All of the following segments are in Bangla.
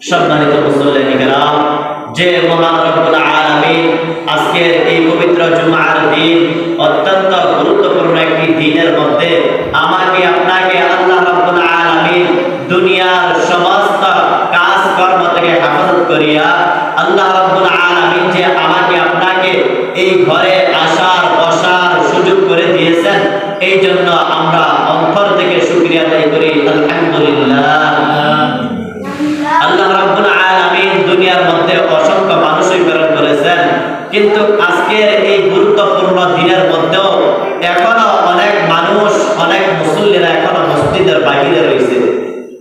সম্মানিত মুসল্লিয়ানে কেরাম, যে মহান রব্বুল আলামিন আজকের এই পবিত্র জুমার দিন অত্যন্ত গুরুত্বপূর্ণ একটি দিনের মধ্যে আমাকে আপনাকে আল্লাহ রব্বুল আলামিন দুনিয়ার সমস্ত কাজকর্ম থেকে হেফাজত করিয়া আল্লাহ রব্বুল আলামিন যে আমাকে আপনাকে এই ঘরে আসার বসার সুযোগ করে দিয়েছেন, এই জন্য আমরা অন্তর থেকে শুকরিয়া আদায় করি। আলহামদুলিল্লাহ। আল্লাহ রাব্বুল আলামিন দুনিয়ার মধ্যে অসংখ্য মানুষই প্রেরণ করেছেন, কিন্তু আজকের এই গুরুত্বপূর্ণ দিনের মধ্যেও এখনো অনেক মানুষ, অনেক মুসল্লিরা এখনো মসজিদের বাইরে রয়েছে।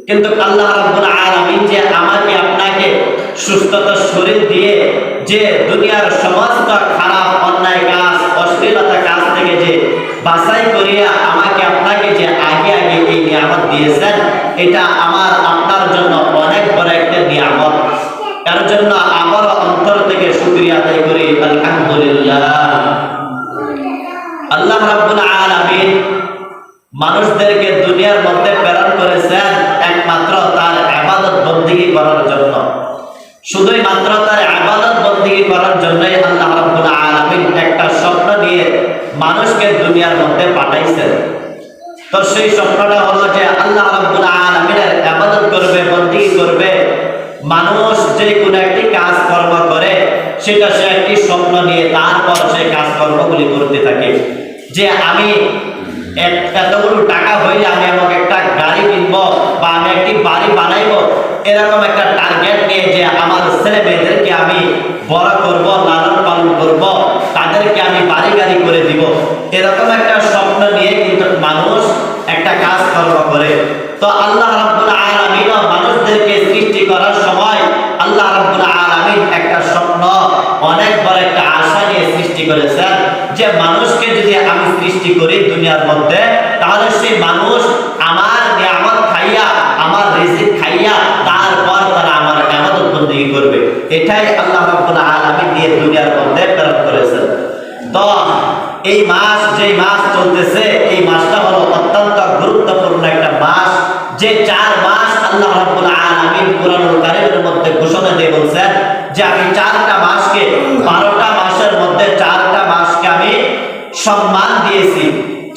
কিন্তু আল্লাহ রাব্বুল আলামিন যে আমাকে আপনাকে সুস্থতা শরীর দিয়ে যে দুনিয়ার সমস্ত খারাপ অন্যায় কাজ, অশ্লীলতা কাজ থেকে যে বাছাই করিয়া আমাকে আপনাকে যে আগে আগে এই নিয়ামত দিয়েছেন, এটা আমার আপনার জন্য অনেক বড় একটা নিয়ামত। এর জন্য আমার অন্তর থেকে শুকরিয়া আদায় করি। আলহামদুলিল্লাহ। আল্লাহ রাব্বুল আলামিন মানুষদেরকে দুনিয়ার মধ্যে প্রেরণ করেছেন একমাত্র তার ইবাদত বندگی করার জন্য। শুধুই মাত্র তার ইবাদত বندگی করার জন্যই আল্লাহ রাব্বুল আলামিন একটা স্বপ্ন নিয়ে মানুষকে দুনিয়ার মধ্যে পাঠাইছেন। তো সেই স্বপ্নটা হলো যে আল্লাহ রাব্বুল আলামিনের ইবাদত করবে, বندگی করবে। মানুষ যে কোনো একটি কাজ কর্ম করে সেটা সে একটি স্বপ্ন নিয়ে তারপর সে কাজ কর্মগুলি করতে থাকে, যে আমি এতগুলো টাকা হইলে আমি আমাকে একটা গাড়ি কিনবো বা আমি একটি বাড়ি বানাইবো, এরকম একটা টার্গেট নিয়ে যে আমার ছেলে মেয়েদেরকে আমি বড় করব, লালন পালন করব, তাদেরকে আমি বাড়ি গাড়ি করে দিব, এরকম একটা স্বপ্ন নিয়ে কিন্তু মানুষ একটা কাজ কর্ম করে। তো আল্লাহ রাব্বুল আলামিন মানুষদেরকে সৃষ্টি করার সময় আল্লাহ রাব্বুল আলামিন একটা স্বপ্ন, অনেক বড় একটা আশা নিয়ে সৃষ্টি করেছেন, যে মানুষকে যদি আমি সৃষ্টি করি দুনিয়ার মধ্যে, তাহলে সেই মানুষ আমার নিয়ামত খাইয়া, আমার রিজিক খাইয়া, তারপর তারা আমার ইবাদত বندگی করবে। এটাই আল্লাহ রাব্বুল আলামিন নিয়ে দুনিয়ার মধ্যে প্রেরণ করেছেন। তো এই মাস, যে মাস চলতেছে, এই মাসটা হলো অত্যন্ত গুরুত্বপূর্ণ একটা মাস, যে 4 মাস আল্লাহ রাব্বুল আলামিন কুরআনুল কারীমের মধ্যে ঘোষণা দিয়ে বলছেন যে আমি 4টা মাসকে, 12টা মাসের মধ্যে 4টা মাসকে আমি সম্মান দিয়েছি।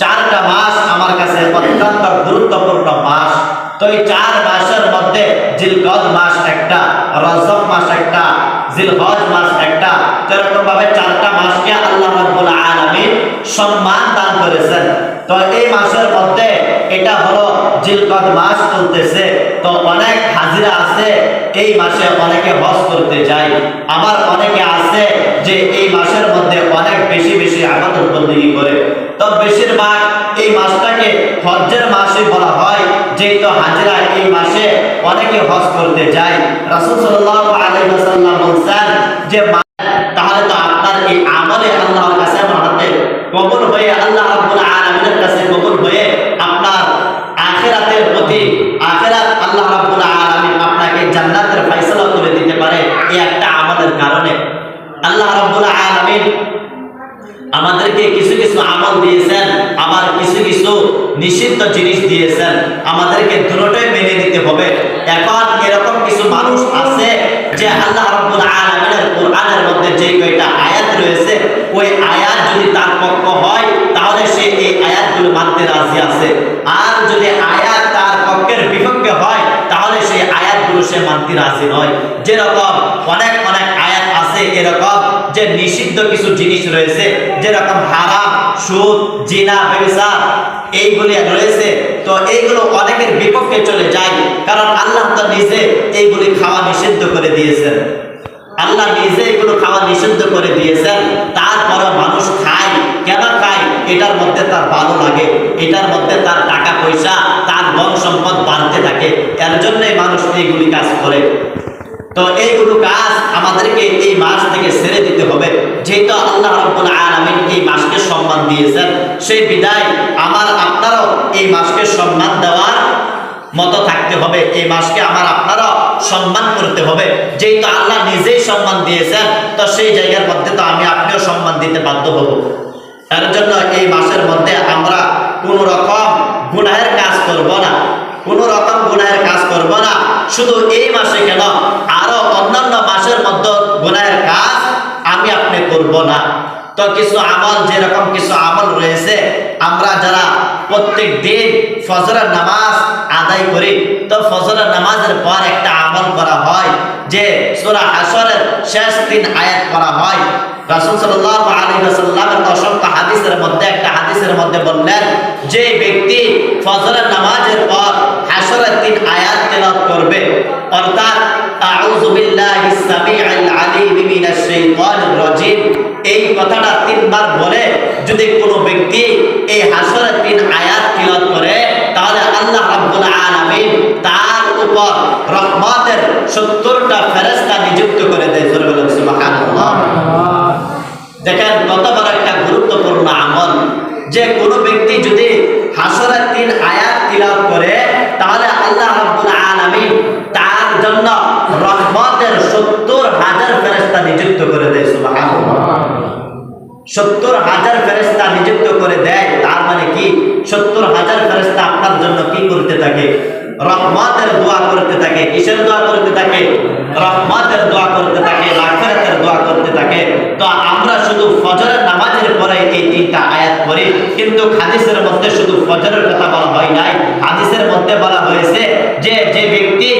4টা মাস আমার কাছে অত্যন্ত গুরুত্বপূর্ণ মাস। তো এই 4 মাসের মধ্যে জিলকদ মাস একটা, রজব মাস একটা, জিলহজ মাস একটা, এরকম ভাবে 4টা মাসকে আল্লাহ রাব্বুল আলামিন সম্মান দান করেছেন। তো এই মাসের মধ্যে এটা হলো জিলকদ মাস চলতেছে। তো অনেক হাজিরা আছে এই মাসে, অনেকে হজ করতে যায়। আমার অনেকে আছে যে এই মাসের মধ্যে অনেক বেশি বেশি ইবাদত বندگی করে। তো বেশিরভাগ এই মাসটাকে হজ্জের মাসই বলা হয়, যেহেতু হাজিরা এই মাসে অনেকে হজ করতে যায়। রাসূল সাল্লাল্লাহু আলাইহি ওয়াসাল্লাম বলেন যে তাহলে তো আপনার এই আমলে আল্লাহর কাছে মহাতে কবুল হয়ে, আল্লাহ রাব্বুল আলামিনের কাছে কবুল হয়ে আপনার আখিরাতের প্রতি, আখিরাত আল্লাহ রাব্বুল আলামিন আপনাকে জান্নাতের ফয়সালা করে দিতে পারে এই একটা আমলের কারণে। আল্লাহ রাব্বুল আলামিন আমাদেরকে কিছু কিছু আমল দিয়েছেন, আবার কিছু কিছু নিষিদ্ধ জিনিস দিয়েছেন, আমাদেরকে দুটোই মেনে নিতে হবে। এখন এরকম কিছু মানুষ আছে যে আল্লাহ রাব্বুল আলামিনের কোরআনের মধ্যে যে কয়টা আয়াত রয়েছে, ওই আয়াত যদি তার পক্ষ হয় তাহলে সে এই আয়াতগুলো মানতে রাজি আছে, আর যদি আয়াত তার পক্ষের বিপক্ষে হয় তাহলে সেই আয়াতগুলো সে মানতে রাজি নয়। যেরকম অনেক অনেক আয়াত আছে এরকম যে নিষিদ্ধ কিছু জিনিস রয়েছে, যেরকম হারাম, সুদ, জিনা, ব্যভিচার, এইগুলি রয়েছে। তো এইগুলো অনেকের বিপক্ষে চলে যায়, কারণ আল্লাহ তো নিজে এইগুলি খাওয়া নিষিদ্ধ করে দিয়েছেন। আল্লাহ নিজে এগুলো খাওয়া নিষিদ্ধ করে দিয়েছেন, তারপরে মানুষ খায়। কেন খায়? এটার মধ্যে তার ভালো লাগে, এটার মধ্যে তার টাকা পয়সা, তার ধন সম্পদ বাড়তে থাকে, এর জন্যই মানুষ এইগুলি কাজ করে। তো এইগুলো কাজ আমাদেরকে এই মাস থেকে ছেড়ে দিতে হবে, যেহেতু আল্লাহ রাব্বুল আলামিন এই মাসকে সম্মান দিয়েছেন। সেই বিদায় আমার আপনারাও এই মাসকে সম্মান দেওয়ার মতো থাকতে হবে, এই মাসকে আমার আপনারাও সম্মান করতে হবে। যেহেতু আল্লাহ নিজেই সম্মান দিয়েছেন, তো সেই জায়গার মধ্যে তো আমি আপনিও সম্মান দিতে বাধ্য হব। তার জন্য এই মাসের মধ্যে আমরা কোনো রকম গুনাহের কাজ করব না, কোনো রকম গুনাহের কাজ করব না। শুধু এই মাসে কেন, আরো অন্যান্য মাসের মধ্যে গুনাহের কাজ আমি আপনি করব না। তো কিছু আমল, যেরকম কিছু আমল রয়েছে, আমরা যারা প্রত্যেক দিন ফজরের নামাজ আদায় করি, তো ফজরের নামাজের পর একটা আমল করা হয় যে সূরা হাশরের শেষ 3 আয়াত করা হয়। রাসূল সাল্লাল্লাহু আলাইহি ওয়াসাল্লামের অসংখ্য হাদিসের মধ্যে একটা হাদিসের মধ্যে বললেন, যে ব্যক্তি ফজরের নামাজের পর হাশরের 3 আয়াত তেলাওয়াত করবে, অর্থাৎ আউযু বিল্লাহিস সামিউল আলিম মিনাশ শাইতানির রাজিম, এই কথাটা 3 বার বলে যদি কোনো ব্যক্তি এই হাশরের 3 আয়াত তেলাওয়াত করে, তাহলে আল্লাহ রাব্বুল আলামিন তার উপর রহমতের 70টা ফেরেশতা নিযুক্ত করে দেয়। সুবহানাল্লাহ। দেখেন কত বড় একটা গুরুত্বপূর্ণ আমল, যে কোনো ব্যক্তি যদি হাশরের 3 আয়াত তিলাওয়াত করে, তাহলে আল্লাহ রাব্বুল আলামিন তার জন্য রহমতের 70,000 ফেরেশতা নিযুক্ত করে দেয়। সুবহানাল্লাহ। 70,000 ফেরেশতা নিযুক্ত করে দেয়। তার মানে কি 70,000 ফেরেশতা আপনার জন্য কি করতে থাকে? রহমতের দোয়া করতে থাকে। কিসের দোয়া করতে থাকে? রহমতের দোয়া করতে থাকে, মাগফিরাতের দোয়া করতে থাকে। তো আমরা শুধু ফজরের নামাজের পরে এই তিনটা আয়াত পড়ি, কিন্তু হাদিসের মধ্যে শুধু ফজরের কথা বলা হয় নাই, হাদিসের মধ্যে বলা হয়েছে যে যে ব্যক্তি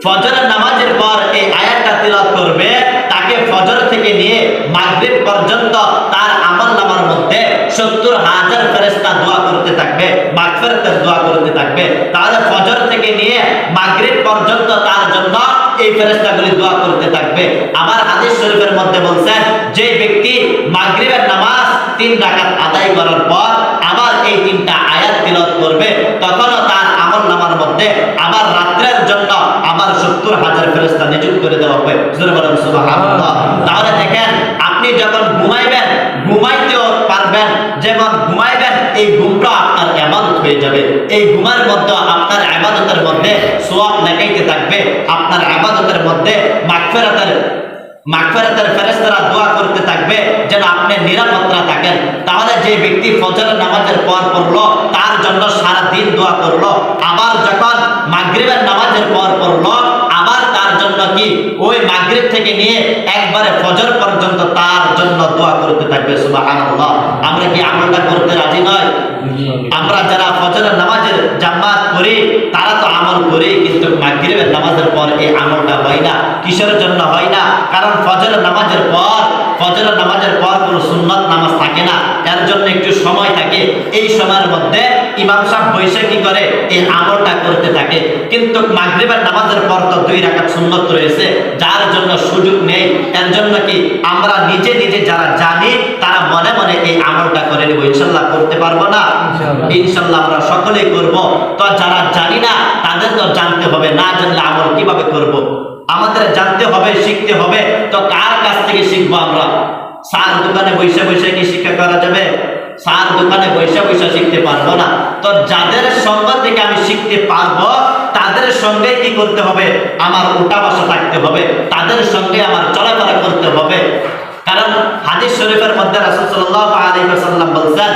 ফজরের নামাজের পর এই আয়াতটা তিলাওয়াত করবে তাকে ফজর থেকে নিয়ে মাগরিব পর্যন্ত তার আমলনামার মধ্যে 70,000 ফেরেশতা দোয়া করতে থাকবে, মাগফিরাতের দোয়া করতে থাকবে। তাহলে ফজর থেকে নিয়ে মাগরিব পর্যন্ত তার জন্য এই ফেরেশতাগুলি দোয়া করতে থাকবে। আবার হাদিস শরীফের মধ্যে বলছেন যে ব্যক্তি মাগরিবের নামাজ 3 রাকাত আদায় করার পর আবার এই তিনটা আয়াত তিলাওয়াত করবে, তখনও তার আমলনামার মধ্যে আবার রাত্রের জন্য আবার 70,000 ফেরেশতা নিযুক্ত করে দেওয়া হবে। জোরে বলেন সুবহানাল্লাহ। তাহলে দেখেন আপনি যখন ঘুমাইবেন, ঘুমাইতেও পারবেন, যেমন ঘুমাইবেন এই ঘুমটা আপনার ইবাদত হয়ে যাবে। এই ঘুমের মধ্যে আপনার ইবাদতের মধ্যে সওয়াব লাগাইতে থাকবে, আপনার ইবাদতের মধ্যে মাগফিরাতের ফেরেশতারা দোয়া করতে থাকবে যেন আপনি নিরাপত্তা থাকেন। তাহলে যে ব্যক্তি ফজরের নামাজের পর পড়লো তার জন্য সারা দিন দোয়া করলো, আবার যখন মাগরিবের নামাজের পর পড়লো আবার তার জন্য কি ওই মাগরিব থেকে নিয়ে একবারে ফজর পর্যন্ত তার জন্য দোয়া করতে থাকবে। সুবহানাল্লাহ। আমরা কি আমলটা করতে রাজি নয়? আমরা যারা ফজরের নামাজের জামাত করি তারা তো আমল করি, কিন্তু মাগরিবের নামাজের পর এই আমলটা হয় না। কিসের জন্য হয় না? কারণ ফজরের নামাজের পর কোনো সুন্নত নামাজ থাকে না, এর জন্য একটু সময় থাকে। এই সময়ের মধ্যে ইমাম সাহেব বসে কি করে এই আমলটা করতে থাকে, কিন্তু মাগরিবের নামাজের পর তো 2 রাকাত সুন্নত রয়েছে, যার জন্য সুযোগ নেই। এর জন্য কি আমরা নিজে নিজে যারা জানি তারা মনে মনে এই আমলটা করে নেব। ইনশাআল্লাহ করতে পারবো না? ইনশাআল্লাহ আমরা সকলেই করব। তো যারা জানি না তাদের তো জানতে হবে, না জানলে আমল কিভাবে করব? আমাদের জানতে হবে, শিখতে হবে। তো কার কাছ থেকে শিখবো আমরা? সার দোকানে বসে বসে কি শিক্ষা করা যাবে? সার দোকানে বসে বসে শিখতে পারবো না। তো যাদের সঙ্গ থেকে আমি শিখতে পারবো তাদের সঙ্গে কি করতে হবে? আমার উঠা বসা থাকতে হবে, তাদের সঙ্গে আমার চলাফেরা করতে হবে। কারণ হাদিস শরীফের মধ্যে রাসূল সাল্লাল্লাহু আলাইহি ওয়াসাল্লাম বলেন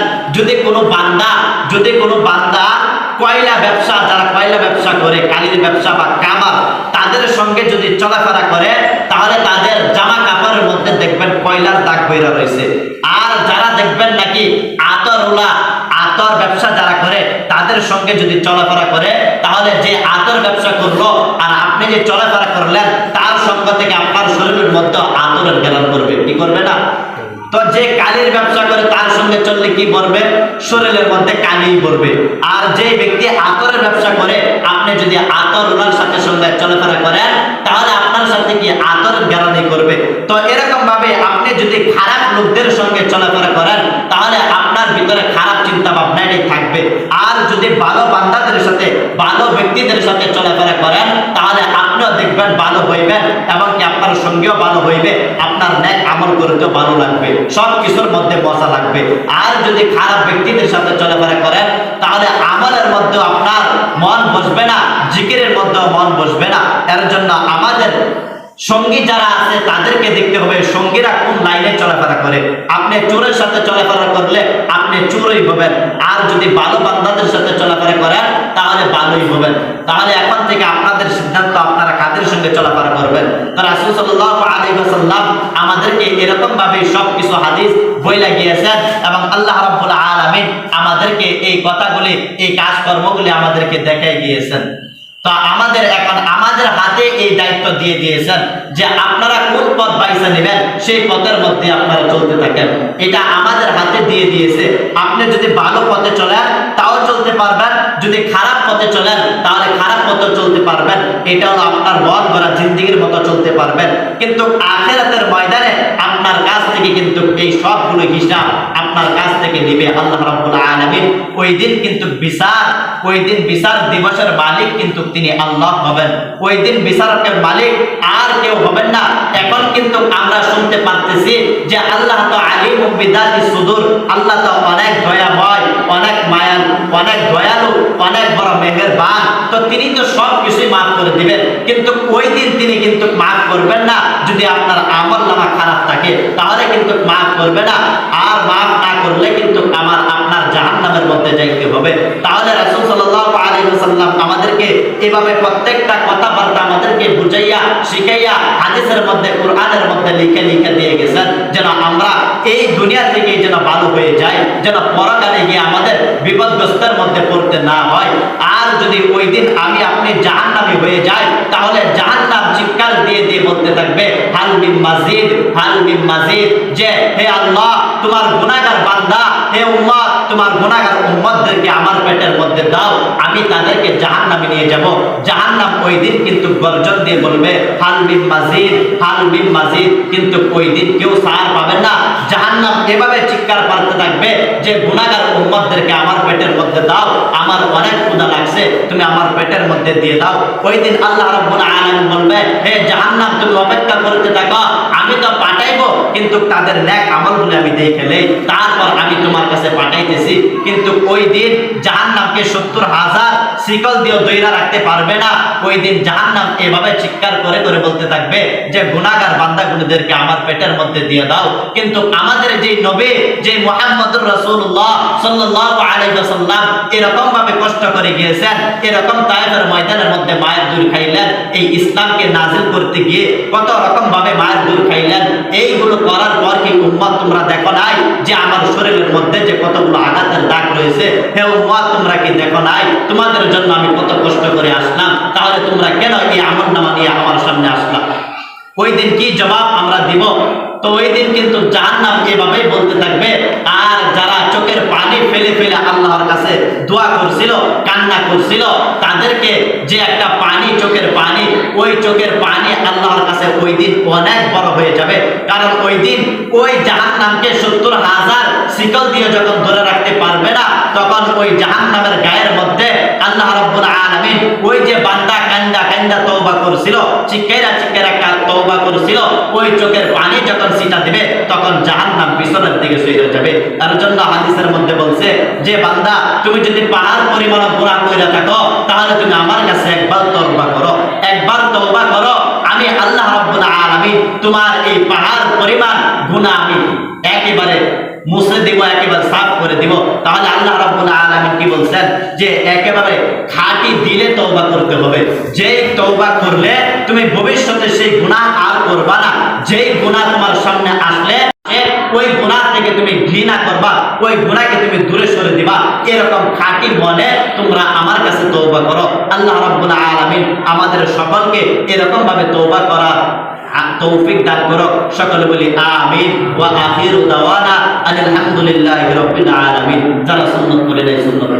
যদি কোনো বান্দা কয়লা ব্যবসা, যারা কয়লা ব্যবসা করে, কালির ব্যবসা বা কামার, তাদের সঙ্গে যদি চলাফেরা করে তাহলে তাদের জামা কাপড়ের মধ্যে দেখবেন কয়লার দাগ বইরা রয়েছে। আর যারা দেখবেন নাকি আতর ব্যবসা যারা করে তাদের সঙ্গে যদি চলাফেরা করে তাহলে যে আতর ব্যবসা করলো আর আপনি যে চলাফেরা করলেন তার সঙ্গ থেকে আপনার শরীরের মধ্যে আতরের গেলান করবে, কি করবে না? তো যে কালির ব্যবসা করে তার সঙ্গে চললে কি পড়বে? শরীরের মধ্যে কালি পড়বে। আর যে ব্যক্তি আতরের ব্যবসা করে আপনি যদি আতর ওনার সাথে সঙ্গে চলাফেরা করেন তাহলে আপনার সাথে কি আতরের গ্যারানি করবে। তো এরকম ভাবে আপনি যদি খারাপ লোকদের সঙ্গে চলাফেরা করেন তাহলে আপনার ভিতরে খারাপ চিন্তা ভাবনাটাই থাকবে। আর যদি ভালো বান্দাদের সাথে, ভালো ব্যক্তিদের সাথে চলাফেরা করেন তাহলে আপনিও দেখবেন ভালো হইবেন এবং কি আপনার সঙ্গেও ভালো হইবে, আপনার নেক আমল করতেও ভালো লাগবে, সব কিছুর মধ্যে মজা লাগবে। আর যদি খারাপ ব্যক্তিদের সাথে চলাফেরা করেন তাহলে আমলের মধ্যে আপনার মন বসবে না, জিকিরের মধ্যেও মন বসবে না। এর জন্য আমাদের সঙ্গী যারা আছে তাদেরকে দেখতে হবে সঙ্গীরা কোন লাইনে চলাফেরা করে। আপনি চোরের সাথে চলাফেরা করলে আপনি চোরই হবেন, আর যদি ভালো বান্দাদের সাথে চলাফেরা করেন তাহলে ভালোই হবেন। তাহলে এখন থেকে আপনাদের সিদ্ধান্ত, আপনারা কাদের সঙ্গে চলাফেরা করবেন। তো রাসূল সাল্লাল্লাহু আলাইহি ওয়াসাল্লাম আমাদেরকে এরকম ভাবে সবকিছু হাদিস বইলা গিয়েছেন এবং আল্লাহ রাব্বুল আলামিন আমাদেরকে এই কথাগুলি, এই কাজকর্মগুলি আমাদেরকে দেখাই গিয়েছেন। তো আমাদের এখন আমাদের হাতে এই দায়িত্ব দিয়ে দিয়েছেন যে আপনারা কোন পথ বাইছে নেবেন সেই পথের মধ্যে আপনারা চলতে থাকেন, এটা আমাদের হাতে দিয়ে দিয়েছে। আপনি যদি ভালো পথে চলেন তাও চলতে পারবেন, যদি খারাপ পথে চলেন তাহলে খারাপ পথে চলতে পারবেন। এটা হলো আপনার মন ভরা জিন্দেগির মতো চলতে পারবেন। কিন্তু আখিরাতের ময়দানে আপনার কাছ থেকে কিন্তু এই সবগুলো হিসাব আপনার কাছ থেকে নেবে আল্লাহ রাব্বুল আলামিন। ওই দিন কিন্তু বিচার দিবসের মালিক কিন্তু তিনি আল্লাহ হবেন। ওই দিন বিচারকের মালিক আর কেউ হবেন না। এখন কিন্তু আমরা শুনতে পারতেছি যে আল্লাহ তো আলিমুম বিদাতিস সুদূর, আল্লাহ তো অনেক দয়াময়, অনেক মায়ালু, অনেক দয়ালু, অনেক বড় মেহেরবান। তো তিনি তো সব কিছুই মাফ করে দিবেন, কিন্তু ওই দিন তিনি কিন্তু মাফ করবেন না। যদি আপনার আমলনামা খারাপ থাকে তাহলে কিন্তু মাফ করবে না, আর মাফ না করলে কিন্তু আপনার জাহান্নামের মধ্যে যাইতে হবে। তাহলে রাসূল সাল্লাল্লাহু আলাইহি ওয়াসাল্লাম আমাদেরকে এভাবে প্রত্যেকটা কথাবার্তা আমাদেরকে বুঝাইয়া শিখাইয়া হাদিসের মধ্যে কোরআনের মধ্যে লিখে লিখে দিয়ে গেছেন, যেন আমরা এই দুনিয়া থেকে যেন ভালো হয়ে যাই, যেন পরকালে গিয়ে আমাদের বিপদগ্রস্তের মধ্যে পড়তে না হয়। আর যদি ওই দিন আমি আপনি জাহান্নামী হয়ে যাই, তাহলে জাহান্নাম চিৎকার দিয়ে দিয়ে বলতে থাকবে হাল মিন মাজিদ, হাল মিন মাজিদ, যে হে আল্লাহ তোমার গুনাহগার বান্দা, হে উম্মত তোমার গুনাহগার উম্মতদেরকে আমার পেটের মধ্যে দাও, আমি তাদেরকে জাহান্নামে নিয়ে যাব। জাহান্নাম ওই দিন কিন্তু গর্জন দিয়ে বলবে হাল মিন মাজিদ, হাল মিন মাজিদ, কিন্তু ওই দিন কেউ ছাড় পাবেন না। জাহান্নাম এভাবে চিৎকার করতে থাকবে যে গুনাহগার উম্মতদেরকে আমার পেটের মধ্যে দাও, আমার অনেক ক্ষুধা লাগছে, তুমি আমার পেটের মধ্যে দিয়ে দাও। ওই দিন আল্লাহ রাব্বুল আলামিন বলবে হে জাহান্নাম তুমি অপেক্ষা করতে থাকো, আমি তো পাঠাইবো, কিন্তু তাদের নেক আমলগুলো আমি দেখেলে তারপর আমি তোমার কাছে পাঠাইতেছি। কিন্তু ওই দিন জাহান্নামকে 70,000 শিকল দিয়ে দইরা রাখতে পারবে না। ওই দিন জাহান্নাম এভাবে চিৎকার করে করে বলতে থাকবে যে গুনাহগার বান্দাগুলোদেরকে আমার পেটের মধ্যে দিয়ে দাও। কিন্তু আমাদের যে নবী, যে মুহাম্মদুর রাসূলুল্লাহ সাল্লাল্লাহু আলাইহি ওয়াসাল্লাম এরকম ভাবে কষ্ট করে গিয়েছেন, এরকম তায়েফের ময়দানের মধ্যে মায়ের দুধ খাইলেন, এই ইসলামকে নাজিল করতে গিয়ে কত রকম ভাবে মায়ের দুধ খাইলেন। এইগুলো করার পর কি উম্মত তোমরা দেখো নাই যে আমার শরীরের মধ্যে যে কতগুলো আঘাতের দাগ রয়েছে? হে উম্মত তোমরা কি দেখো নাই তোমাদের জন্য আমি কত কষ্ট করে আসলাম? তাহলে তোমরা কেন এই আমলনামা নিয়ে আমার সামনে আসলাম? ওই দিন কি জবাব আমরা দিব? তো ওই দিন কিন্তু জাহান্নাম এভাবেই বলতে থাকবে। আর যারা চোখের পানি ফেলে ফেলে আল্লাহর কাছে দোয়া করছিল, কান্না করছিল, তাদেরকে যে একটা পানি, চোখের পানি, ওই চোখের পানি আল্লাহর কাছে ওই দিন অনেক বড় হয়ে যাবে। কারণ ওই দিন ওই জাহান্নামকে 70,000 শিকল দিয়ে যখন ধরে রাখতে পারবে না, তখন ওই জাহান্নামের গায়ের মধ্যে আল্লাহ রাব্বুল আলামিন ওই যে বান্দা কান্দা কান্দা তওবা করছিল, চিৎকারা চিৎকারা তওবা করছিল, ওই চোখের পানি যখন সিটা দিবে তখন জাহান্নাম পিছনের দিকে সরে যাবে। তার জন্য হাদিসের মধ্যে বলছে যে বান্দা তুমি যদি পাহাড় পরিমাণ গুনাহ করে থাকো, তাহলে তুমি আমার কাছে একবার তওবা করো, একবার তওবা করো, আমি আল্লাহ রাব্বুল আলামিন তোমার এই পাহাড় পরিমাণ গুনাহ আমি একেবারে মুছে দিব, একেবারে সাফ করে দিব। তাহলে আল্লাহ রাব্বুল আলামিন কি বলছেন যে একেবারে খাঁটি দিলে তওবা করতে হবে। যেই তওবা করলে তুমি ভবিষ্যতে সেই গুনাহ আর করবা না। যেই গুনাহ তোমার সামনে আসলে ওই গুনাহ থেকে তুমি ঘৃণা করবা, ওই গুনাহকে তুমি দূরে সরে দিবা। এরকম খাঁটি মনে তোমরা আমার কাছে তওবা করো। আল্লাহ রাব্বুল আলামিন আমাদের সকলকে এরকম ভাবে তওবা করা তৌফিক দান করো। সকলে বলি আমিন। ওয়া আখিরু দাওয়ানা আলহামদুলিল্লাহি রাব্বিল আলামিন। যারা সুন্নাত করে দেয় সুন্নাত